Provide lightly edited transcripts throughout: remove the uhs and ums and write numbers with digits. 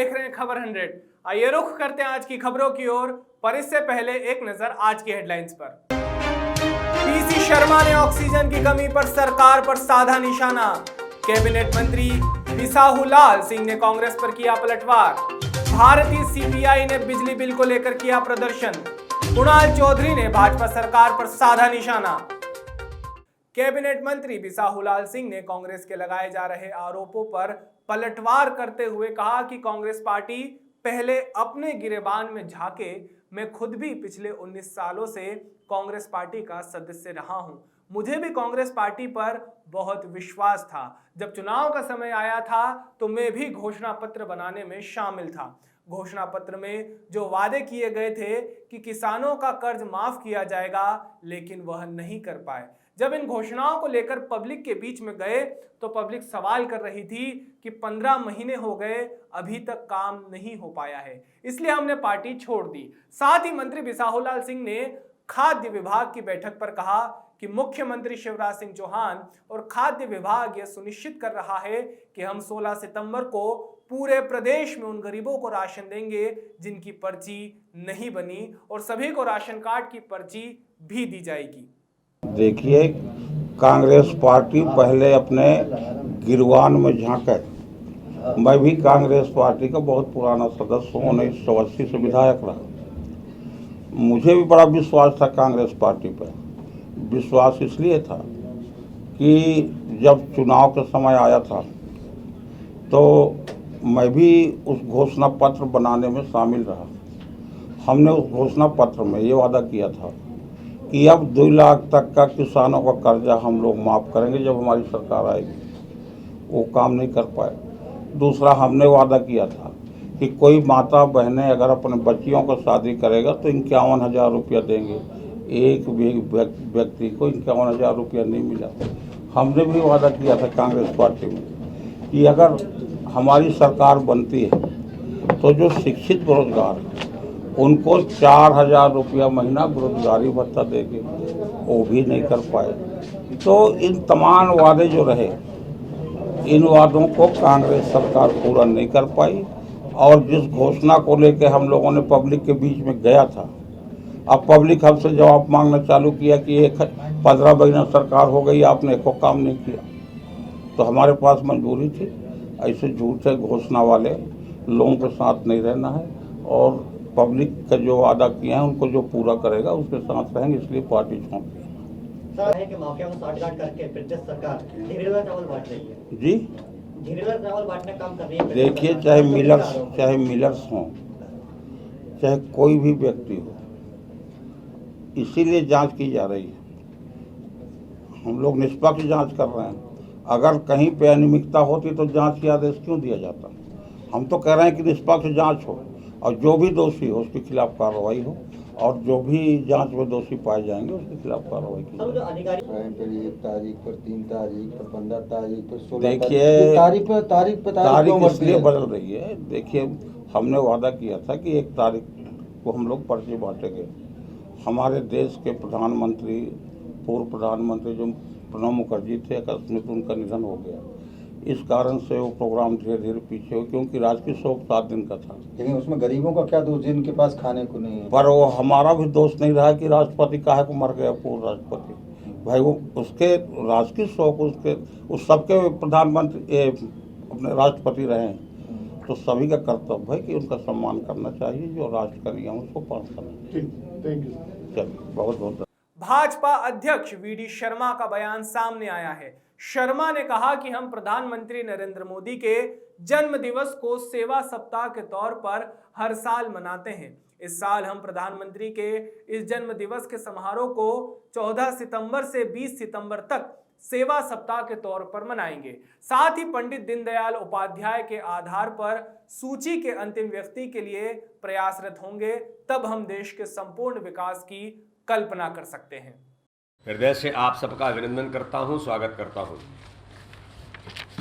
देख रहे हैं खबर 100। आइए रुख करते हैं आज की खबरों की ओर, पर इससे पहले एक नजर आज की हेडलाइंस पर। पीसी शर्मा ने ऑक्सीजन की कमी पर सरकार पर साधा निशाना। कैबिनेट मंत्री बिसाहुलाल सिंह ने कांग्रेस पर किया पलटवार। भारतीय सीपीआई ने बिजली बिल को लेकर किया प्रदर्शन। कुणाल चौधरी ने भाजपा सरकार पर साधा निशाना। कैबिनेट मंत्री बिसाहुलाल सिंह ने कांग्रेस के लगाए जा रहे आरोपों पर पलटवार करते हुए कहा कि कांग्रेस पार्टी पहले अपने गिरेबान में झांके। मैं खुद भी पिछले 19 सालों से कांग्रेस पार्टी का सदस्य रहा हूं। मुझे भी कांग्रेस पार्टी पर बहुत विश्वास था। जब चुनाव का समय आया था तो मैं भी घोषणा पत्र बनाने में शामिल था। घोषणा पत्र में जो वादे किए गए थे कि किसानों का कर्ज माफ किया जाएगा, लेकिन वह नहीं कर पाए। जब इन घोषणाओं को लेकर पब्लिक के बीच में गए तो पब्लिक सवाल कर रही थी कि 15 महीने हो गए, अभी तक काम नहीं हो पाया है, इसलिए हमने पार्टी छोड़ दी। साथ ही मंत्री बिसाहुलाल सिंह ने खाद्य विभाग की बैठक पर कहा कि मुख्यमंत्री शिवराज सिंह चौहान और खाद्य विभाग यह सुनिश्चित कर रहा है कि हम 16 सितंबर को पूरे प्रदेश में उन गरीबों को राशन देंगे जिनकी पर्ची नहीं बनी, और सभी को राशन कार्ड की पर्ची भी दी जाएगी। देखिए, कांग्रेस पार्टी पहले अपने गिरवान में झांके। मैं भी कांग्रेस पार्टी का बहुत पुराना सदस्य हूँ, 1980 से विधायक रहा। मुझे भी बड़ा विश्वास था कांग्रेस पार्टी पर। विश्वास इसलिए था कि जब चुनाव का समय आया था तो मैं भी उस घोषणा पत्र बनाने में शामिल रहा। हमने उस घोषणा पत्र में ये वादा किया था कि अब 2 लाख तक का किसानों का कर्जा हम लोग माफ़ करेंगे जब हमारी सरकार आएगी। वो काम नहीं कर पाए। दूसरा, हमने वादा किया था कि कोई माता बहनें अगर अपने बच्चियों का शादी करेगा तो 51,000 रुपया देंगे। एक भी व्यक्ति को 51,000 रुपया नहीं मिला। हमने भी वादा किया था कांग्रेस पार्टी में कि अगर हमारी सरकार बनती है तो जो शिक्षित बेरोजगार हैं उनको 4,000 रुपया महीना बेरोजगारी भत्ता देंगे। वो भी नहीं कर पाए। तो इन तमाम वादे जो रहे, इन वादों को कांग्रेस सरकार पूरा नहीं कर पाई। और जिस घोषणा को लेकर हम लोगों ने पब्लिक के बीच में गया था, अब पब्लिक हमसे जवाब मांगना चालू किया कि 15 महीना सरकार हो गई, आपने एको काम नहीं किया। तो हमारे पास मजबूरी थी, ऐसे झूठे घोषणा वाले लोगों के साथ नहीं रहना है, और पब्लिक का जो वादा किया है उनको जो पूरा करेगा उसके साथ रहेंगे, इसलिए पार्टी छोड़ दी। माफिया को साठगांठ करके प्रदेश सरकार झिरेला चावल बांट रही है। जी, झिरेला चावल बांटने का काम कर रही है। देखिए, चाहे मिलर्स हों, चाहे कोई भी व्यक्ति हो, इसीलिए जांच की जा रही है। हम लोग निष्पक्ष जांच कर रहे हैं। अगर कहीं पे अनियमितता होती तो जांच के आदेश क्यों दिया जाता? हम तो कह रहे हैं कि निष्पक्ष जांच हो और जो भी दोषी हो उसके खिलाफ कार्रवाई हो, और जो भी जांच में दोषी पाए जाएंगे उसके खिलाफ कार्रवाई की जाएगी। 1 तारीख पर, 3 तारीख पर, 15 तारीख पर, 16 देखिए, तारीख इसलिए बदल रही है। देखिए, हमने वादा किया था कि 1 तारीख को हम लोग पर्ची बांटेंगे। हमारे देश के प्रधानमंत्री, पूर्व प्रधानमंत्री जो प्रणब मुखर्जी थे, अकस्मात उनका निधन हो गया। इस कारण से वो प्रोग्राम धीरे धीरे पीछे हो, क्योंकि राजकीय शोक 7 दिन का था। लेकिन उसमें गरीबों का क्या दोष, जिनके पास खाने को नहीं है? पर वो हमारा भी दोष नहीं रहा कि राष्ट्रपति काहे को मर गया, पूर्व राष्ट्रपति भाई। वो उसके राजकीय शोक, उसके उस सबके प्रधानमंत्री अपने राष्ट्रपति रहे हैं, तो सभी का कर्तव्य है कि उनका सम्मान करना चाहिए। जो राष्ट्र का नियम उसको पालन करना चाहिए। चलिए, बहुत बहुत। भाजपा अध्यक्ष वीडी शर्मा का बयान सामने आया है। शर्मा ने कहा कि हम प्रधानमंत्री नरेंद्र मोदी के जन्म दिवस को सेवा सप्ताह के तौर पर हर साल मनाते हैं। इस साल हम प्रधानमंत्री के इस जन्म दिवस के समारोह को 14 सितंबर से 20 सितंबर तक सेवा सप्ताह के तौर पर मनाएंगे। साथ ही पंडित दीनदयाल उपाध्याय के आधार पर सूची के अंतिम व्यक्ति के लिए प्रयासरत होंगे, तब हम देश के संपूर्ण विकास की कल्पना कर सकते हैं। हृदय से आप सबका अभिनंदन करता हूं, स्वागत करता हूं।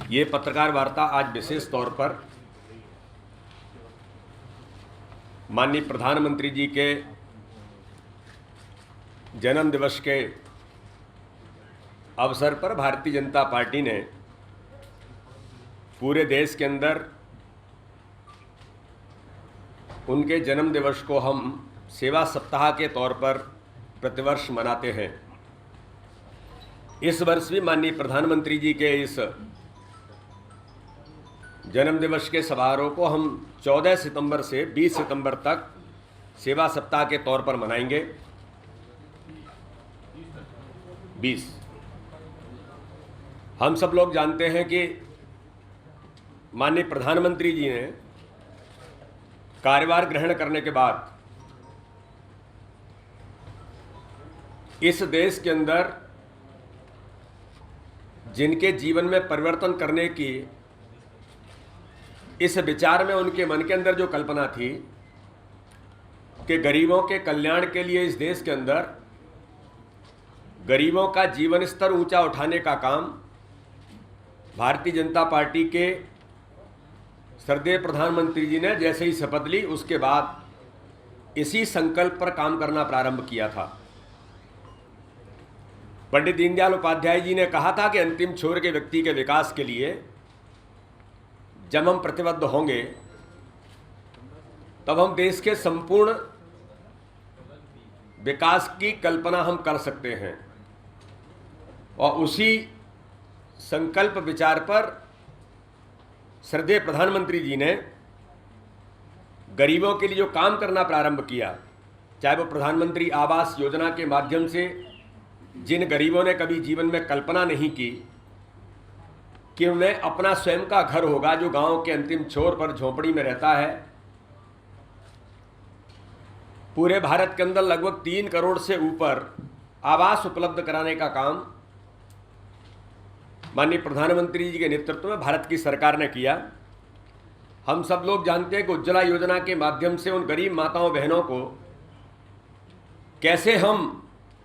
ये पत्रकार वार्ता आज विशेष तौर पर माननीय प्रधानमंत्री जी के जन्म दिवस के अवसर पर भारतीय जनता पार्टी ने पूरे देश के अंदर उनके जन्म दिवस को हम सेवा सप्ताह के तौर पर प्रतिवर्ष मनाते हैं। इस वर्ष भी माननीय प्रधानमंत्री जी के इस जन्म दिवस के समारोह को हम 14 सितंबर से 20 सितंबर तक सेवा सप्ताह के तौर पर मनाएंगे। 20 हम सब लोग जानते हैं कि माननीय प्रधानमंत्री जी ने कार्यभार ग्रहण करने के बाद इस देश के अंदर जिनके जीवन में परिवर्तन करने की इस विचार में उनके मन के अंदर जो कल्पना थी कि गरीबों के कल्याण के लिए इस देश के अंदर गरीबों का जीवन स्तर ऊंचा उठाने का काम भारतीय जनता पार्टी के श्रद्धेय प्रधानमंत्री जी ने जैसे ही शपथ ली उसके बाद इसी संकल्प पर काम करना प्रारंभ किया था। पंडित दीनदयाल उपाध्याय जी ने कहा था कि अंतिम छोर के व्यक्ति के विकास के लिए जब हम प्रतिबद्ध होंगे तब हम देश के संपूर्ण विकास की कल्पना हम कर सकते हैं। और उसी संकल्प विचार पर श्रद्धेय प्रधानमंत्री जी ने गरीबों के लिए जो काम करना प्रारंभ किया, चाहे वो प्रधानमंत्री आवास योजना के माध्यम से जिन गरीबों ने कभी जीवन में कल्पना नहीं की कि उन्हें अपना स्वयं का घर होगा, जो गांव के अंतिम छोर पर झोपड़ी में रहता है। पूरे भारत के अंदर लगभग 3 करोड़ से ऊपर आवास उपलब्ध कराने का काम माननीय प्रधानमंत्री जी के नेतृत्व में भारत की सरकार ने किया। हम सब लोग जानते हैं कि उज्ज्वला योजना के माध्यम से उन गरीब माताओं बहनों को कैसे हम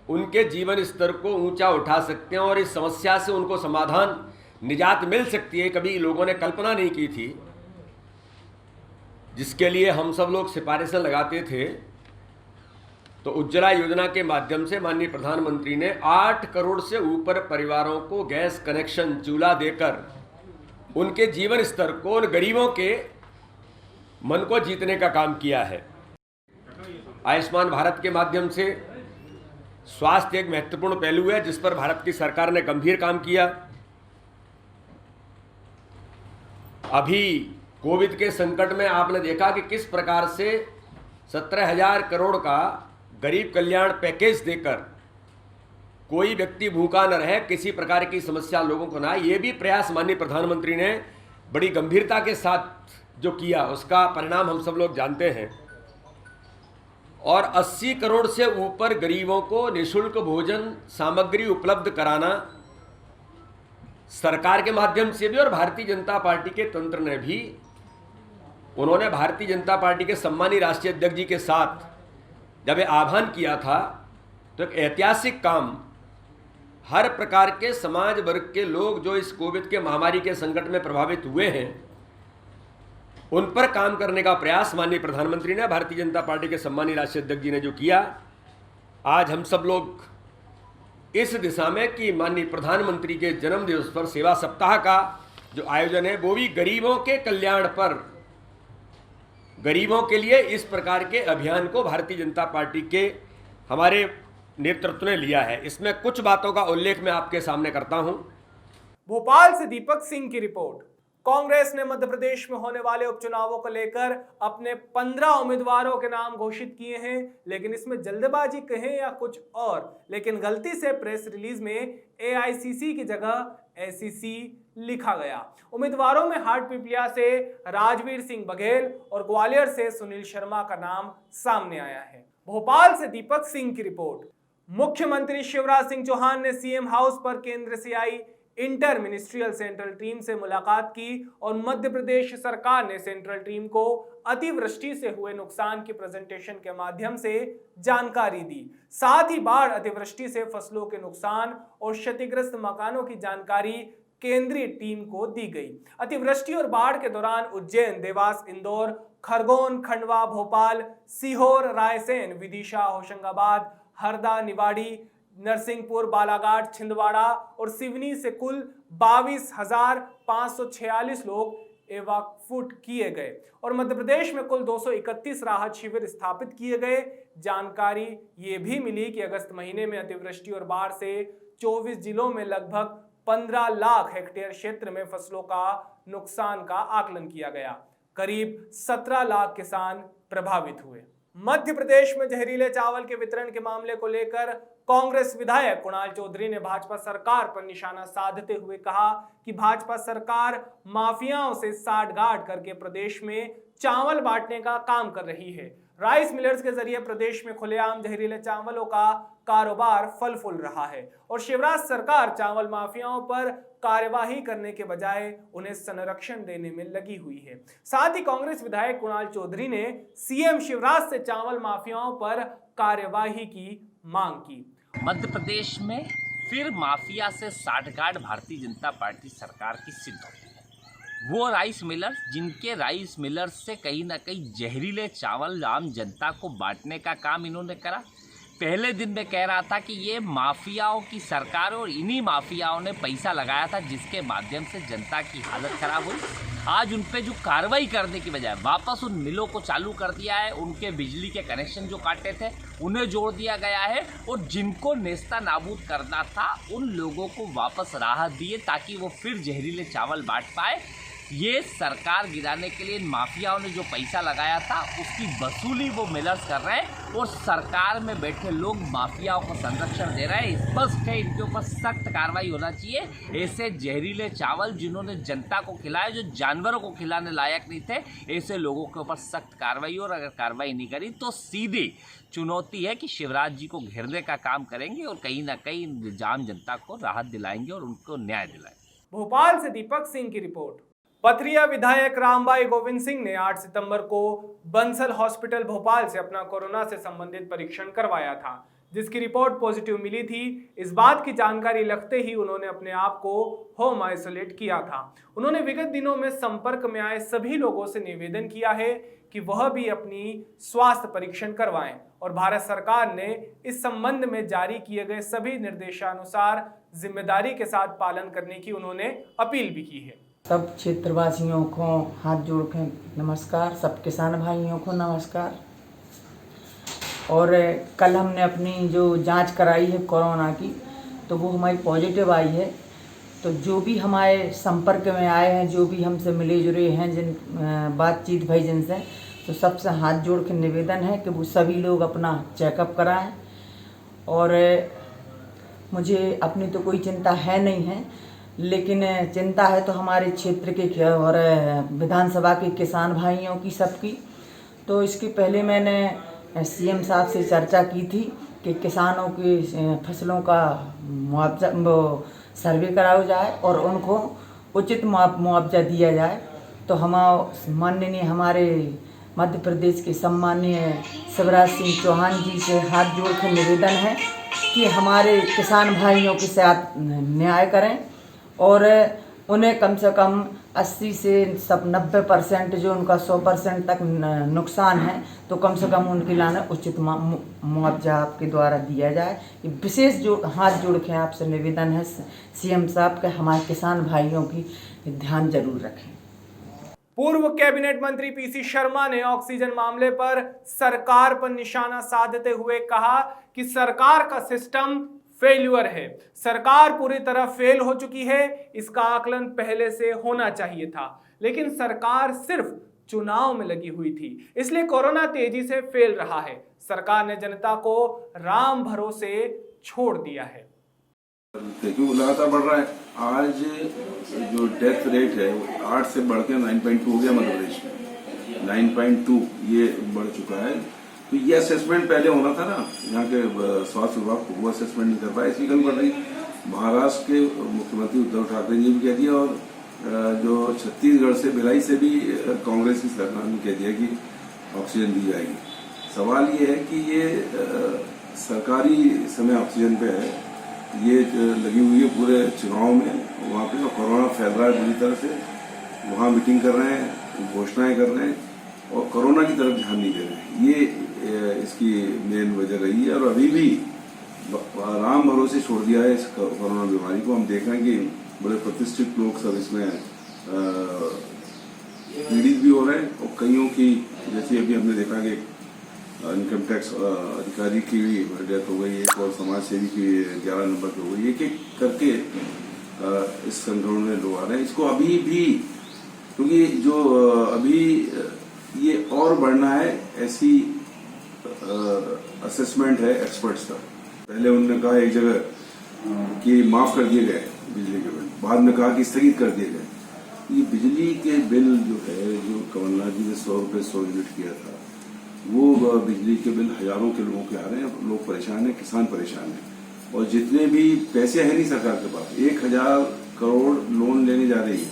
उनके जीवन स्तर को ऊंचा उठा सकते हैं और इस समस्या से उनको समाधान निजात मिल सकती है, कभी लोगों ने कल्पना नहीं की थी, जिसके लिए हम सब लोग सिफारिशें लगाते थे। तो उज्ज्वला योजना के माध्यम से माननीय प्रधानमंत्री ने 8 करोड़ से ऊपर परिवारों को गैस कनेक्शन, चूल्हा देकर उनके जीवन स्तर को, उन गरीबों के मन को जीतने का काम किया है। आयुष्मान भारत के माध्यम से स्वास्थ्य एक महत्वपूर्ण पहलू है जिस पर भारत की सरकार ने गंभीर काम किया। अभी कोविड के संकट में आपने देखा कि किस प्रकार से 17,000 करोड़ का गरीब कल्याण पैकेज देकर कोई व्यक्ति भूखा न रहे, किसी प्रकार की समस्या लोगों को ना आए। ये भी प्रयास माननीय प्रधानमंत्री ने बड़ी गंभीरता के साथ जो किया उसका परिणाम हम सब लोग जानते हैं। और 80 करोड़ से ऊपर गरीबों को निःशुल्क भोजन सामग्री उपलब्ध कराना सरकार के माध्यम से भी और भारतीय जनता पार्टी के तंत्र ने भी, उन्होंने भारतीय जनता पार्टी के सम्मानीय राष्ट्रीय अध्यक्ष जी के साथ जब ये आह्वान किया था तो एक ऐतिहासिक काम, हर प्रकार के समाज वर्ग के लोग जो इस कोविड के महामारी के संकट में प्रभावित हुए हैं उन पर काम करने का प्रयास माननीय प्रधानमंत्री ने, भारतीय जनता पार्टी के सम्मानीय राष्ट्रीय अध्यक्ष जी ने जो किया। आज हम सब लोग इस दिशा में कि माननीय प्रधानमंत्री के जन्म दिवस पर सेवा सप्ताह का जो आयोजन है वो भी गरीबों के कल्याण पर, गरीबों के लिए इस प्रकार के अभियान को भारतीय जनता पार्टी के हमारे नेतृत्व ने लिया है। इसमें कुछ बातों का उल्लेख मैं आपके सामने करता हूं। भोपाल से दीपक सिंह की रिपोर्ट। कांग्रेस ने मध्य प्रदेश में होने वाले उपचुनावों को लेकर अपने 15 उम्मीदवारों के नाम घोषित किए हैं, लेकिन इसमें जल्दबाजी कहें या कुछ और, लेकिन गलती से प्रेस रिलीज में AICC की जगह ACC लिखा गया। उम्मीदवारों में हाटपिपलिया से राजवीर सिंह बघेल और ग्वालियर से सुनील शर्मा का नाम सामने आया है। भोपाल से दीपक सिंह की रिपोर्ट। मुख्यमंत्री शिवराज सिंह चौहान ने CM हाउस पर केंद्र से आई इंटर मिनिस्ट्रियल सेंट्रल टीम से मुलाकात की और मध्य प्रदेश सरकार ने सेंट्रल टीम को अतिवृष्टि से हुए नुकसान की प्रेजेंटेशन के माध्यम से जानकारी दी। साथ ही बाढ़, अतिवृष्टि से फसलों के नुकसान और क्षतिग्रस्त मकानों की जानकारी केंद्रीय टीम को दी गई। अतिवृष्टि और बाढ़ के दौरान उज्जैन, देवास, इंदौर, खरगोन, खंडवा, भोपाल, सीहोर, रायसेन, विदिशा, होशंगाबाद, हरदा, निवाड़ी, नरसिंहपुर, बालाघाट, छिंदवाड़ा और सिवनी से कुल 22,546 लोग एवाक्युएट किए गए और मध्य प्रदेश में कुल 231 राहत शिविर स्थापित किए गए। जानकारी ये भी मिली कि अगस्त महीने में अतिवृष्टि और बाढ़ से 24 जिलों में लगभग 15 लाख हेक्टेयर क्षेत्र में फसलों का नुकसान का आकलन किया गया। करीब 17 लाख किसान प्रभावित हुए। मध्य प्रदेश में जहरीले चावल के वितरण के मामले को लेकर कांग्रेस विधायक कुणाल चौधरी ने भाजपा सरकार पर निशाना साधते हुए कहा कि भाजपा सरकार माफियाओं से साठगांठ करके प्रदेश में चावल बांटने का काम कर रही है। राइस मिलर्स के जरिए प्रदेश में खुलेआम जहरीले चावलों का कारोबार फल फूल रहा है और शिवराज सरकार चावल माफियाओं पर कार्यवाही करने के बजाय उन्हें संरक्षण देने में लगी हुई है। साथ ही कांग्रेस विधायक कुणाल चौधरी ने सीएम शिवराज से चावल माफियाओं पर कार्यवाही की मांग की। मध्य प्रदेश में फिर माफिया से साठगांठ भारतीय जनता पार्टी सरकार की सिद्ध होती है। वो राइस मिलर्स जिनके राइस मिलर्स से कहीं ना कहीं जहरीले चावल आम जनता को बांटने का काम इन्होंने करा। पहले दिन में कह रहा था कि ये माफियाओं की सरकार और इन्हीं माफियाओं ने पैसा लगाया था जिसके माध्यम से जनता की हालत खराब हुई। आज उन पे जो कार्रवाई करने की बजाय वापस उन मिलों को चालू कर दिया है। उनके बिजली के कनेक्शन जो काटे थे उन्हें जोड़ दिया गया है और जिनको नेस्ता नाबूद करना था उन लोगों को वापस राहत दिए ताकि वो फिर जहरीले चावल बांट पाए। ये सरकार गिराने के लिए इन माफियाओं ने जो पैसा लगाया था उसकी वसूली वो मिलर्स कर रहे हैं और सरकार में बैठे लोग माफियाओं को संरक्षण दे रहे हैं। स्पष्ट है इनके ऊपर सख्त कार्रवाई होना चाहिए। ऐसे जहरीले चावल जिन्होंने जनता को खिलाए जो जानवरों को खिलाने लायक नहीं थे, ऐसे लोगों के ऊपर सख्त कार्रवाई। और अगर कार्रवाई नहीं करी तो सीधी चुनौती है कि शिवराज जी को घेरने का काम करेंगे और कहीं ना कहीं जाम जनता को राहत दिलाएंगे और उनको न्याय दिलाएंगे। भोपाल से दीपक सिंह की रिपोर्ट। पथरिया विधायक रामबाई गोविंद सिंह ने 8 सितंबर को बंसल हॉस्पिटल भोपाल से अपना कोरोना से संबंधित परीक्षण करवाया था, जिसकी रिपोर्ट पॉजिटिव मिली थी। इस बात की जानकारी लगते ही उन्होंने अपने आप को होम आइसोलेट किया था। उन्होंने विगत दिनों में संपर्क में आए सभी लोगों से निवेदन किया है कि वह भी अपनी स्वास्थ्य परीक्षण करवाएं और भारत सरकार ने इस संबंध में जारी किए गए सभी निर्देशानुसार जिम्मेदारी के साथ पालन करने की उन्होंने अपील भी की है। सब क्षेत्रवासियों को हाथ जोड़ के नमस्कार, सब किसान भाइयों को नमस्कार। और कल हमने अपनी जो जांच कराई है कोरोना की तो वो हमारी पॉजिटिव आई है। तो जो भी हमारे संपर्क में आए हैं, जो भी हमसे मिले जुले हैं, जिन बातचीत भाई जिनसे, तो सबसे हाथ जोड़ के निवेदन है कि वो सभी लोग अपना चेकअप कराएं। और मुझे अपनी तो कोई चिंता है नहीं है, लेकिन चिंता है तो हमारे क्षेत्र के और विधानसभा के किसान भाइयों की सबकी। तो इसके पहले मैंने सीएम साहब से चर्चा की थी कि किसानों की फसलों का मुआवजा सर्वे कराया जाए और उनको उचित मुआवजा दिया जाए। तो हम माननीय हमारे मध्य प्रदेश के सम्माननीय शिवराज सिंह चौहान जी से हाथ जोड़ कर निवेदन है कि हमारे किसान भाइयों के साथ न्याय करें और उन्हें कम से कम 80 से 90% जो उनका 100% तक नुकसान है तो कम से कम उनके लाने उचित मुआवजा आपके द्वारा दिया जाए। ये विशेष जो हाथ जोड़ के आपसे निवेदन है सीएम साहब के, हमारे किसान भाइयों की ध्यान जरूर रखें। पूर्व कैबिनेट मंत्री पीसी शर्मा ने ऑक्सीजन मामले पर सरकार पर निशाना साधते हुए कहा कि सरकार का सिस्टम फेल्यूर है। सरकार पूरी तरह फेल हो चुकी है। इसका आकलन पहले से होना चाहिए था, लेकिन सरकार सिर्फ चुनाव में लगी हुई थी, इसलिए कोरोना तेजी से फैल रहा है। सरकार ने जनता को राम भरोसे छोड़ दिया है। क्योंकि लगातार बढ़ रहा है। आज जो डेथ रेट है 8 से बढ़ के 9.2 हो गया मध्य प्रदेश में। 9.2 ये बढ़ चुका है। तो ये असेसमेंट पहले होना था ना, यहाँ के स्वास्थ्य विभाग को वो असेसमेंट नहीं कर पाया, इसकी कमी बढ़ रही। महाराष्ट्र के मुख्यमंत्री उद्धव ठाकरे जी भी कह दिया और जो छत्तीसगढ़ से भिलाई से भी कांग्रेस की सरकार ने कह दिया कि ऑक्सीजन दी जाएगी। सवाल ये है कि ये सरकारी समय ऑक्सीजन पे है, ये लगी हुई है पूरे चुनाव में, वहाँ पे कोरोना फैल रहा है बुरी तरह से, वहाँ मीटिंग कर रहे हैं, घोषणाएं कर रहे हैं और कोरोना की तरफ ध्यान नहीं दे रहे हैं। ये इसकी मेन वजह रही है और अभी भी राम भरोसे छोड़ दिया है इस कोरोना बीमारी को। हम देख रहे हैं कि बड़े प्रतिष्ठित लोग सब इसमें पीड़ित भी हो रहे हैं और कईयों की, जैसे अभी हमने देखा कि इनकम टैक्स अधिकारी की डेथ हो गई, एक और समाज सेवी की 11 नंबर पे हो गई, एक एक करके इस संक्रमण में लोग आ रहे हैं। इसको अभी भी, क्योंकि जो अभी ये और बढ़ना है, ऐसी असेसमेंट है एक्सपर्ट्स का। पहले उन्होंने कहा एक जगह कि माफ कर दिए गए बिजली के बिल, बाद में कहा कि स्थगित कर दिए गए। ये बिजली के बिल जो है, जो कमलनाथ जी ने 100 रुपये 100 यूनिट किया था, वो बिजली के बिल हजारों के लोगों के आ रहे हैं। लोग परेशान हैं, किसान परेशान हैं, और जितने भी पैसे हैं नहीं सरकार के पास, 1000 करोड़ लोन लेने जा रही है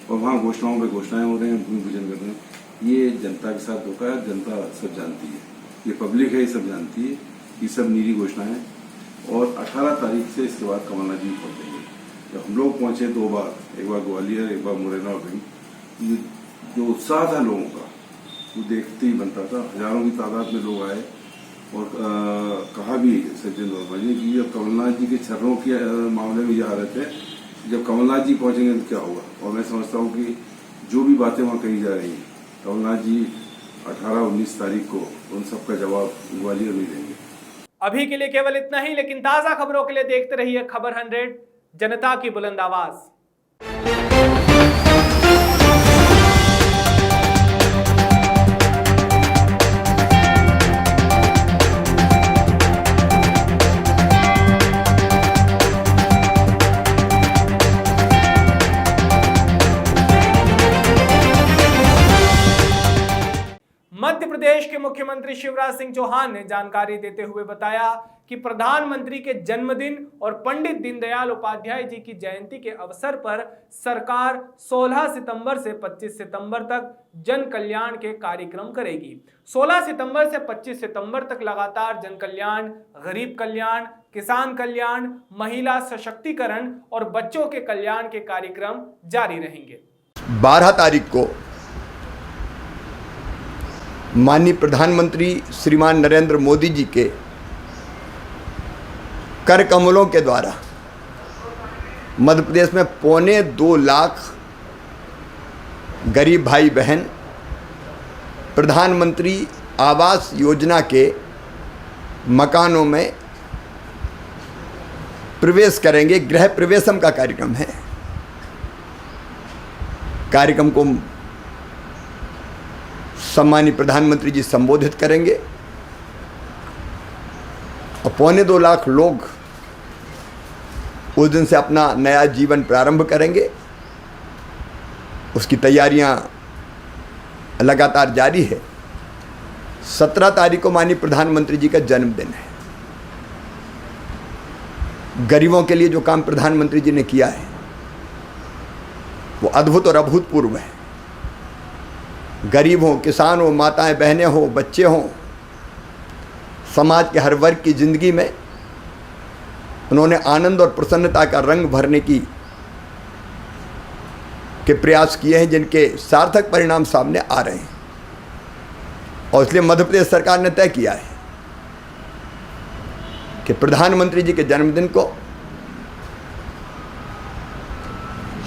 और वहाँ घोषणाओं पे घोषणाएं हो रहे हैं, भूमि पूजन कर रहे हैं। ये जनता के साथ धोखा है। जनता सब जानती है, ये पब्लिक है, ये सब जानती है, ये सब नीली घोषणाएं हैं। और 18 तारीख से इसके बाद कमलनाथ जी पहुंचेंगे। जब हम लोग पहुंचे 2 बार, एक बार ग्वालियर, एक बार मुरैना और भिंड, ये जो उत्साह था लोगों का वो देखते ही बनता था। हजारों की तादाद में लोग आए और कहा भी सज्जन वर्मा जी कि जब कमलनाथ जी के चरणों के मामले में ये हालत है, जब कमलनाथ जी पहुंचेंगे तो क्या होगा। और मैं समझता हूँ कि जो भी बातें वहाँ कही जा रही हैं, कमलनाथ जी 18-19 तारीख को उन सब का जवाब ग्वालियर में देंगे। अभी के लिए केवल इतना ही, लेकिन ताजा खबरों के लिए देखते रहिए खबर 100, जनता की बुलंद आवाज। मध्य प्रदेश के मुख्यमंत्री शिवराज सिंह चौहान ने जानकारी देते हुए बताया कि प्रधानमंत्री के जन्मदिन और पंडित दीनदयाल उपाध्याय जी की जयंती के अवसर पर सरकार 16 सितंबर से 25 सितंबर तक जन कल्याण के कार्यक्रम करेगी। 16 सितंबर से 25 सितंबर तक लगातार जन कल्याण, गरीब कल्याण, किसान कल्याण, महिला सशक्तिकरण और बच्चों के कल्याण के कार्यक्रम जारी रहेंगे। 12 तारीख को माननीय प्रधानमंत्री श्रीमान नरेंद्र मोदी जी के कर कमलों के द्वारा मध्य प्रदेश में 2.25 लाख गरीब भाई बहन प्रधानमंत्री आवास योजना के मकानों में प्रवेश करेंगे। गृह प्रवेशम का कार्यक्रम है। कार्यक्रम को सम्मानित प्रधानमंत्री जी संबोधित करेंगे और 2.25 लाख लोग उस दिन से अपना नया जीवन प्रारंभ करेंगे। उसकी तैयारियां लगातार जारी है। 17 तारीख को माननीय प्रधानमंत्री जी का जन्मदिन है। गरीबों के लिए जो काम प्रधानमंत्री जी ने किया है वो अद्भुत और अभूतपूर्व है। गरीब हों, किसान हो, माताएं बहनें हो, बच्चे हों, समाज के हर वर्ग की ज़िंदगी में उन्होंने आनंद और प्रसन्नता का रंग भरने के प्रयास किए हैं, जिनके सार्थक परिणाम सामने आ रहे हैं। और इसलिए मध्य प्रदेश सरकार ने तय किया है कि प्रधानमंत्री जी के जन्मदिन को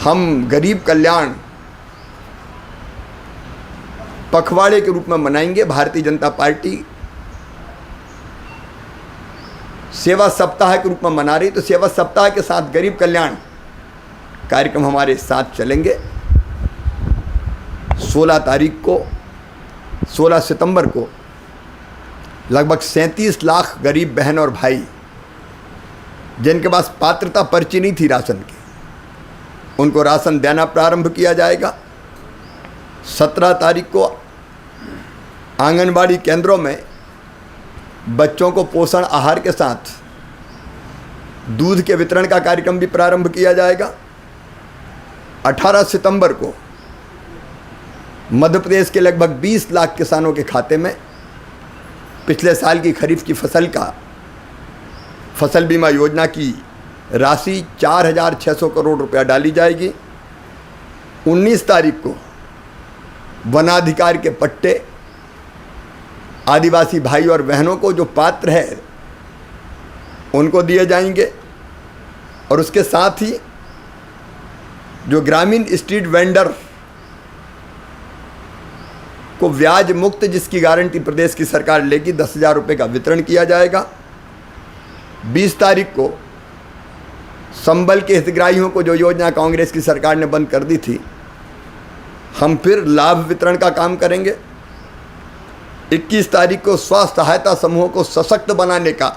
हम गरीब कल्याण पखवाड़े के रूप में मनाएंगे। भारतीय जनता पार्टी सेवा सप्ताह के रूप में मना रही, तो सेवा सप्ताह के साथ गरीब कल्याण कार्यक्रम हमारे साथ चलेंगे। 16 सितंबर को लगभग 37 लाख गरीब बहन और भाई जिनके पास पात्रता पर्ची नहीं थी राशन की, उनको राशन देना प्रारंभ किया जाएगा। 17 तारीख को आंगनबाड़ी केंद्रों में बच्चों को पोषण आहार के साथ दूध के वितरण का कार्यक्रम भी प्रारंभ किया जाएगा। 18 सितंबर को मध्य प्रदेश के लगभग 20 लाख किसानों के खाते में पिछले साल की खरीफ की फसल का फसल बीमा योजना की राशि 4,600 करोड़ रुपया डाली जाएगी। 19 तारीख को वनाधिकार के पट्टे आदिवासी भाई और बहनों को जो पात्र है उनको दिए जाएंगे। और उसके साथ ही जो ग्रामीण स्ट्रीट वेंडर को ब्याज मुक्त, जिसकी गारंटी प्रदेश की सरकार लेगी, 10,000 रुपये का वितरण किया जाएगा। 20 तारीख को संबल के हितग्राहियों को जो योजना कांग्रेस की सरकार ने बंद कर दी थी, हम फिर लाभ वितरण का काम करेंगे। 21 तारीख को स्वास्थ्य सहायता समूहों को सशक्त बनाने का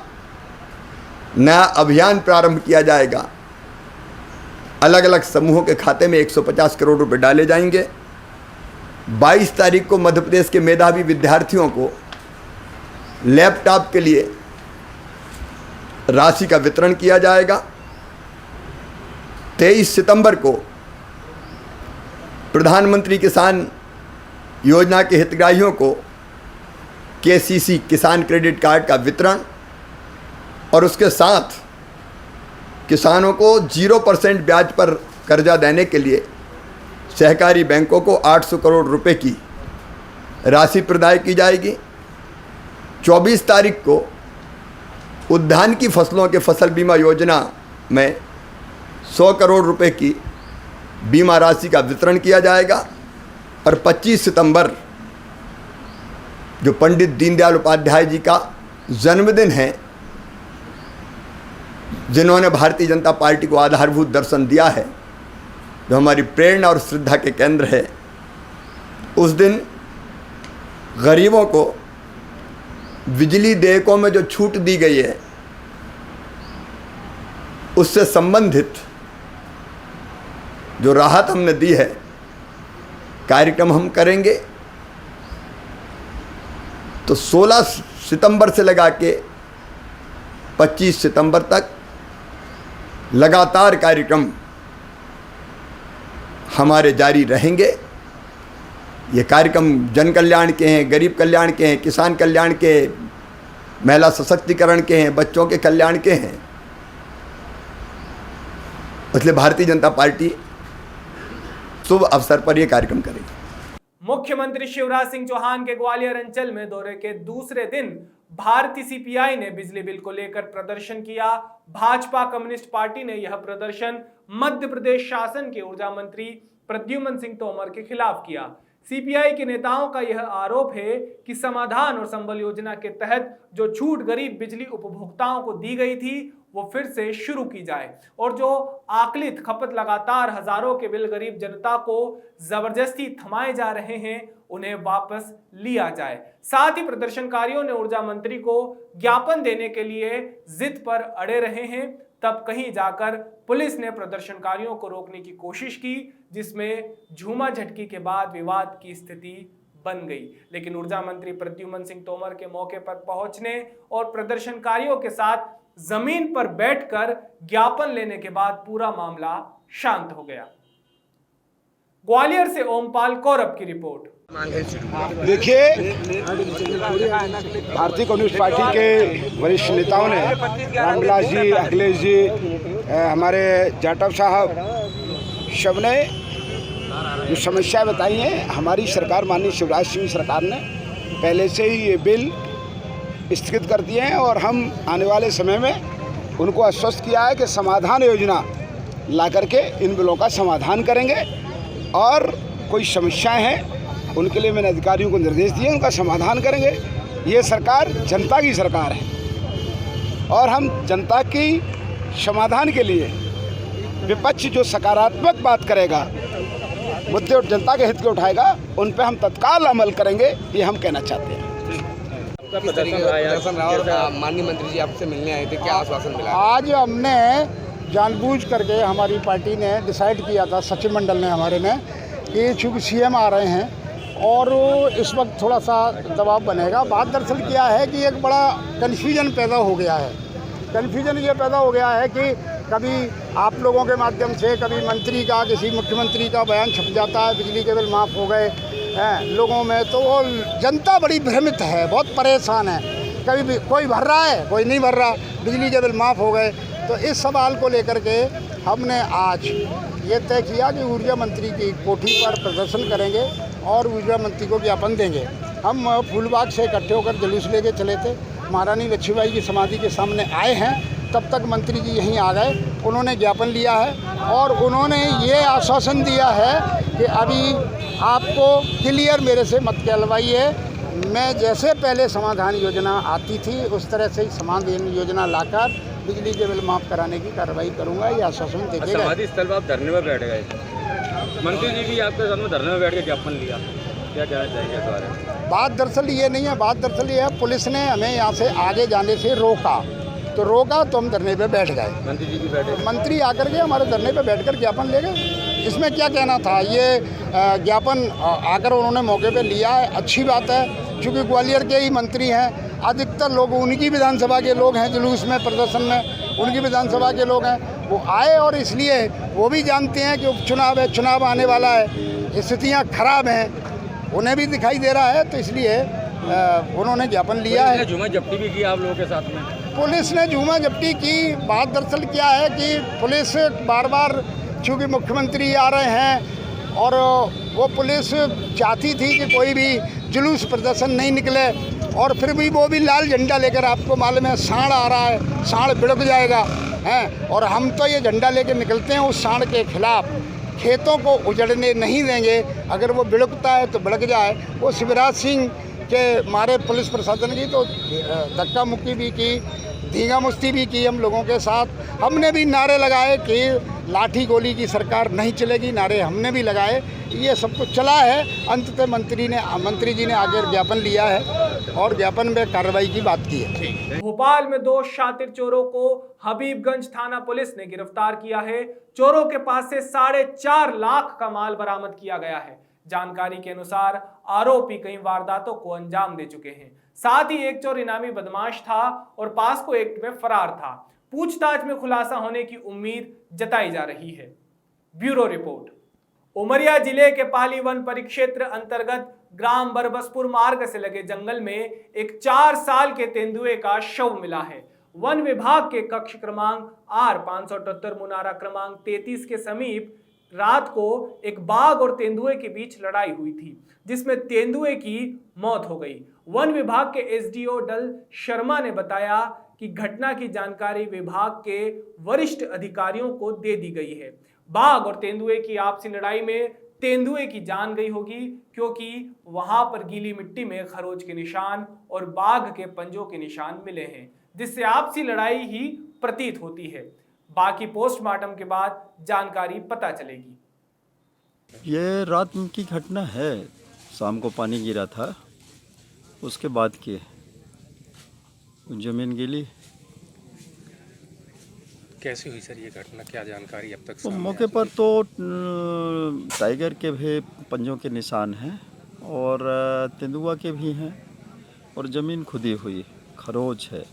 नया अभियान प्रारंभ किया जाएगा। अलग अलग समूहों के खाते में 150 करोड़ रुपए डाले जाएंगे। 22 तारीख को मध्य प्रदेश के मेधावी विद्यार्थियों को लैपटॉप के लिए राशि का वितरण किया जाएगा। 23 सितंबर को प्रधानमंत्री किसान योजना के हितग्राहियों को केसीसी किसान क्रेडिट कार्ड का वितरण और उसके साथ किसानों को 0% ब्याज पर कर्जा देने के लिए सहकारी बैंकों को 800 करोड़ रुपए की राशि प्रदान की जाएगी। 24 तारीख को उद्यान की फसलों के फसल बीमा योजना में 100 करोड़ रुपए की बीमा राशि का वितरण किया जाएगा। और 25 सितंबर जो पंडित दीनदयाल उपाध्याय जी का जन्मदिन है, जिन्होंने भारतीय जनता पार्टी को आधारभूत दर्शन दिया है, जो हमारी प्रेरणा और श्रद्धा के केंद्र है, उस दिन गरीबों को बिजली देयकों में जो छूट दी गई है, उससे संबंधित जो राहत हमने दी है, कार्यक्रम हम करेंगे। तो 16 सितंबर से लगा के 25 सितंबर तक लगातार कार्यक्रम हमारे जारी रहेंगे। ये कार्यक्रम जन कल्याण के हैं, गरीब कल्याण के हैं, किसान कल्याण के, महिला सशक्तिकरण के हैं, बच्चों के कल्याण के हैं। इसलिए भारतीय जनता पार्टी शुभ अवसर पर यह कार्यक्रम करेगी। मुख्यमंत्री शिवराज सिंह चौहान के ग्वालियर अंचल में दौरे के दूसरे दिन भारतीय सीपीआई ने बिजली बिल को लेकर प्रदर्शन किया। भाजपा कम्युनिस्ट पार्टी ने यह प्रदर्शन मध्य प्रदेश शासन के ऊर्जा मंत्री प्रद्युम्न सिंह तोमर के खिलाफ किया। सीपीआई के नेताओं का यह आरोप है कि समाधान और संबल योजना के तहत जो छूट गरीब बिजली उपभोक्ताओं को दी गई थी, वो फिर से शुरू की जाए और जो आकलित खपत लगातार हजारों के बिल गरीब जनता को जबरदस्ती थमाए जा रहे हैं, उन्हें वापस लिया जाए। साथ ही प्रदर्शनकारियों ने ऊर्जा मंत्री को ज्ञापन देने के लिए जिद पर अड़े रहे हैं। तब कहीं जाकर पुलिस ने प्रदर्शनकारियों को रोकने की कोशिश की, जिसमें झूमा झटकी के बाद विवाद की स्थिति बन गई। लेकिन ऊर्जा मंत्री प्रद्युम्न सिंह तोमर के मौके पर पहुंचने और प्रदर्शनकारियों के साथ जमीन पर बैठकर ज्ञापन लेने के बाद पूरा मामला शांत हो गया। ग्वालियर से ओमपाल कौरब की रिपोर्ट। देखिए, भारतीय कम्युनिस्ट पार्टी के वरिष्ठ नेताओं ने रामविलास जी, अखिलेश जी, हमारे जाटव साहब, सबने जो समस्या बताई हैं, हमारी सरकार माननीय शिवराज सिंह सरकार ने पहले से ही ये बिल स्थगित कर दिए हैं और हम आने वाले समय में उनको आश्वस्त किया है कि समाधान योजना ला करके इन बिलों का समाधान करेंगे और कोई समस्याएं हैं उनके लिए मैंने अधिकारियों को निर्देश दिए, उनका समाधान करेंगे। ये सरकार जनता की सरकार है और हम जनता की समाधान के लिए विपक्ष जो सकारात्मक बात करेगा, मुद्दे और जनता के हित के उठाएगा, उन पर हम तत्काल अमल करेंगे, ये हम कहना चाहते हैं। माननीय मंत्री जी आपसे मिलने आए थे, क्या आश्वासन मिला? आज हमने जानबूझ करके हमारी पार्टी ने डिसाइड किया था, सचिव मंडल ने हमारे ने, कि चूँकि सीएम आ रहे हैं और इस वक्त थोड़ा सा दबाव बनेगा। बात दरअसल क्या है कि एक बड़ा कन्फ्यूजन पैदा हो गया है। कन्फ्यूजन ये पैदा हो गया है कि कभी आप लोगों के माध्यम से, कभी मंत्री का, किसी मुख्यमंत्री का बयान छप जाता है, बिजली के बिल माफ़ हो गए हैं लोगों में, तो वो जनता बड़ी भ्रमित है, बहुत परेशान है। कभी भी कोई भर रहा है, कोई नहीं भर रहा, बिजली के बिल माफ़ हो गए। तो इस सवाल को लेकर के हमने आज ये तय किया कि ऊर्जा मंत्री की कोठी पर प्रदर्शन करेंगे और ऊर्जा मंत्री को ज्ञापन देंगे। हम फूलबाग से इकट्ठे होकर जुलूस लेके चले थे, महारानी लक्ष्मीबाई की समाधि के सामने आए हैं, तब तक मंत्री जी यहीं आ गए। उन्होंने ज्ञापन लिया है और उन्होंने ये आश्वासन दिया है कि अभी आपको क्लियर मेरे से मत कहलवाइए। मैं जैसे पहले समाधान योजना आती थी उस तरह से ही समाधान योजना लाकर बिजली के बिल माफ़ कराने की कार्रवाई करूंगा, ये आश्वासन देते गए। समाधि स्थल पर आप धरने में बैठ गए, मंत्री जी भी आपके साथ में धरने में बैठ के ज्ञापन लिया, क्या कहना चाहिए इस बारे में? बात दरअसल ये नहीं है, बात दरअसल ये है पुलिस ने हमें यहाँ से आगे जाने से रोका, तो हम धरने पे बैठ गए। मंत्री जी भी बैठे, मंत्री आकर के हमारे धरने पे बैठकर ज्ञापन ले गए। इसमें क्या कहना था, ये ज्ञापन आकर उन्होंने मौके पे लिया है, अच्छी बात है, क्योंकि ग्वालियर के ही मंत्री हैं, अधिकतर लोग उनकी विधानसभा के लोग हैं, जुलूस में प्रदर्शन में उनकी विधानसभा के लोग हैं, वो आए और इसलिए वो भी जानते हैं कि उपचुनाव है, चुनाव आने वाला है, स्थितियाँ खराब हैं, उन्हें भी दिखाई दे रहा है, तो इसलिए उन्होंने ज्ञापन लिया है। झूमा जब्ती भी की आप लोगों के साथ में? पुलिस ने झूमा जब्ती की। बात दरअसल क्या है कि पुलिस बार बार, चूँकि मुख्यमंत्री आ रहे हैं और वो पुलिस चाहती थी कि कोई भी जुलूस प्रदर्शन नहीं निकले, और फिर भी वो भी लाल झंडा लेकर, आपको मालूम है सांड आ रहा है, सांड बिड़क जाएगा हैं, और हम तो ये झंडा लेकर निकलते हैं उस सांड के खिलाफ। खेतों को उजड़ने नहीं देंगे, अगर वो बिड़कता है तो बिड़क जाए। वो शिवराज सिंह के मारे पुलिस प्रशासन की तो धक्का मुक्की भी की, धींगा मुश्ती भी की हम लोगों के साथ। हमने भी नारे लगाए कि लाठी गोली की सरकार नहीं चलेगी, नारे हमने भी लगाए, ये सब कुछ चला है। अंततः मंत्री जी ने आगे ज्ञापन लिया है और ज्ञापन में कार्रवाई की बात की है। भोपाल में 2 शातिर चोरों को हबीबगंज थाना पुलिस ने गिरफ्तार किया है। चोरों के पास से 4.5 लाख का माल बरामद किया गया है। जानकारी के अनुसार आरोपी कई वारदातों को अंजाम दे चुके हैं। साथ ही एक चोर इनामी बदमाश था और पास्को एक्ट में फरार था। पूछताछ में खुलासा होने की उम्मीद जताई जा रही है। Bureau report. उमरिया जिले के पाली वन परिक्षेत्र अंतर्गत ग्राम बरबसपुर मार्ग से लगे जंगल में एक 4 साल के तेंदुए का शव मिला है। वन विभाग के कक्ष क्रमांक R578 मुनारा क्रमांक 33 के समीप रात को एक बाघ और तेंदुए के बीच लड़ाई हुई थी, जिसमें तेंदुए की मौत हो गई। वन विभाग के एसडीओ डल शर्मा ने बताया कि घटना की जानकारी विभाग के वरिष्ठ अधिकारियों को दे दी गई है। बाघ और तेंदुए की आपसी लड़ाई में तेंदुए की जान गई होगी, क्योंकि वहां पर गीली मिट्टी में खरोच के निशान और बाघ के पंजों के निशान मिले हैं, जिससे आपसी लड़ाई ही प्रतीत होती है। बाकी पोस्टमार्टम के बाद जानकारी पता चलेगी। ये रात की घटना है, शाम को पानी गिरा था, उसके बाद की जमीन गिली। कैसे हुई सर ये घटना, क्या जानकारी अब तक? तो मौके पर तो टाइगर के भी पंजों के निशान हैं और तेंदुआ के भी हैं और ज़मीन खुदी हुई खरोच है।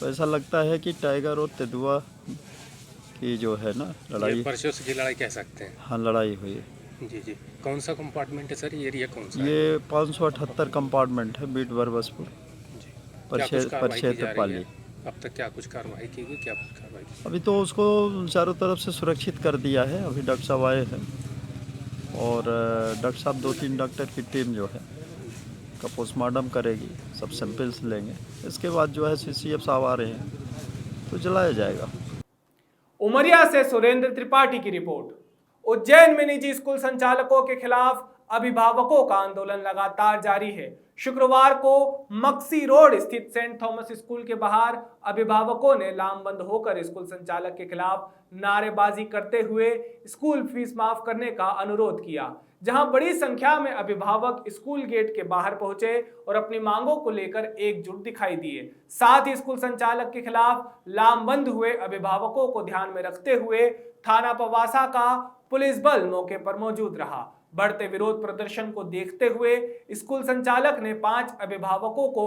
तो ऐसा लगता है कि टाइगर और तेंदुआ की जो है ना लड़ाई, परसों की लड़ाई कह सकते हैं। हाँ, लड़ाई हुई है। जी जी। कौन सा कंपार्टमेंट है सर, ये एरिया कौन सा है? ये 578 कंपार्टमेंट है, बीट बरबसपुर परिक्षेत्र पाली। अब तक क्या कुछ कार्रवाई की गई, क्या कुछ कार्रवाई की? अभी तो उसको चारों तरफ से सुरक्षित कर दिया है। अभी डॉक्टर साहब आए हैं और डॉक्टर साहब 2-3 डॉक्टर की टीम जो है का पोस्टमार्टम करेगी, सब सैंपल्स लेंगे। इसके बाद जो है सीसीएफ साहब आ रहे हैं तो जलाया जाएगा। उमरिया से सुरेंद्र त्रिपाठी की रिपोर्ट। उज्जैन में निजी स्कूल संचालकों के खिलाफ अभिभावकों का आंदोलन लगातार जारी है। शुक्रवार को मक्सी रोड स्थित सेंट थॉमस स्कूल के बाहर अभिभावकों ने लामबंद होकर स्कूल संचालक के खिलाफ नारेबाजी करते हुए स्कूल फीस माफ करने का अनुरोध किया, जहां बड़ी संख्या में अभिभावक स्कूल गेट के बाहर पहुंचे और अपनी मांगों को लेकर एकजुट दिखाई दिए। साथ ही स्कूल संचालक के खिलाफ लामबंद हुए अभिभावकों को ध्यान में रखते हुए थाना पवासा का पुलिस बल मौके पर मौजूद रहा। बढ़ते विरोध प्रदर्शन को देखते हुए स्कूल संचालक ने 5 अभिभावकों को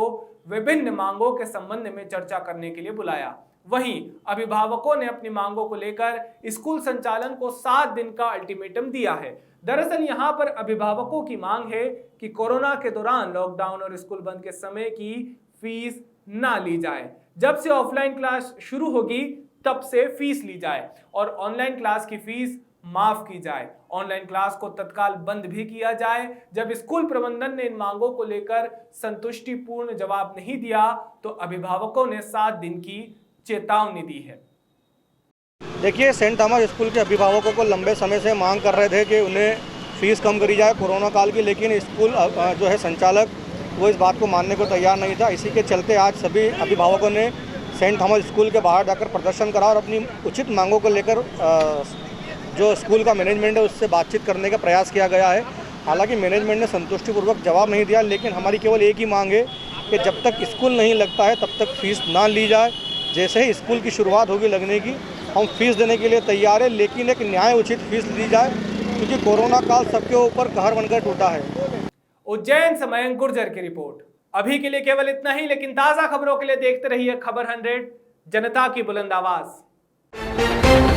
विभिन्न मांगों के संबंध में चर्चा करने के लिए बुलाया। वहीं अभिभावकों ने अपनी मांगों को लेकर स्कूल संचालन को 7 दिन का अल्टीमेटम दिया है। दरअसल यहां पर अभिभावकों की मांग है कि कोरोना के दौरान लॉकडाउन और स्कूल बंद के समय की फीस ना ली जाए। जब से ऑफलाइन क्लास शुरू होगी तब से फीस ली जाए और ऑनलाइन क्लास की फीस माफ की जाए। ऑनलाइन क्लास को तत्काल बंद भी किया जाए। जब स्कूल प्रबंधन ने इन मांगों को लेकर संतुष्टिपूर्ण जवाब नहीं दिया तो अभिभावकों ने 7 दिन की चेतावनी दी है। देखिए, सेंट थॉमस स्कूल के अभिभावकों को लंबे समय से मांग कर रहे थे कि उन्हें फीस कम करी जाए कोरोना काल की, लेकिन स्कूल जो है संचालक वो इस बात को मानने को तैयार नहीं था। इसी के चलते आज सभी अभिभावकों ने सेंट थॉमस स्कूल के बाहर जाकर प्रदर्शन करा और अपनी उचित मांगों को लेकर जो स्कूल का मैनेजमेंट है उससे बातचीत करने का प्रयास किया गया है। हालांकि मैनेजमेंट ने संतुष्टिपूर्वक जवाब नहीं दिया, लेकिन हमारी केवल एक ही मांग है कि जब तक स्कूल नहीं लगता है तब तक फीस ना ली जाए। जैसे ही स्कूल की शुरुआत होगी लगने की, हम फीस देने के लिए तैयार है, लेकिन एक न्याय उचित फीस दी जाए, क्योंकि कोरोना काल सबके ऊपर कहर बनकर टूटा है। उज्जैन से मयंक गुर्जर की रिपोर्ट। अभी के लिए केवल इतना ही, लेकिन ताजा खबरों के लिए देखते रहिए खबर 100, जनता की बुलंद आवाज।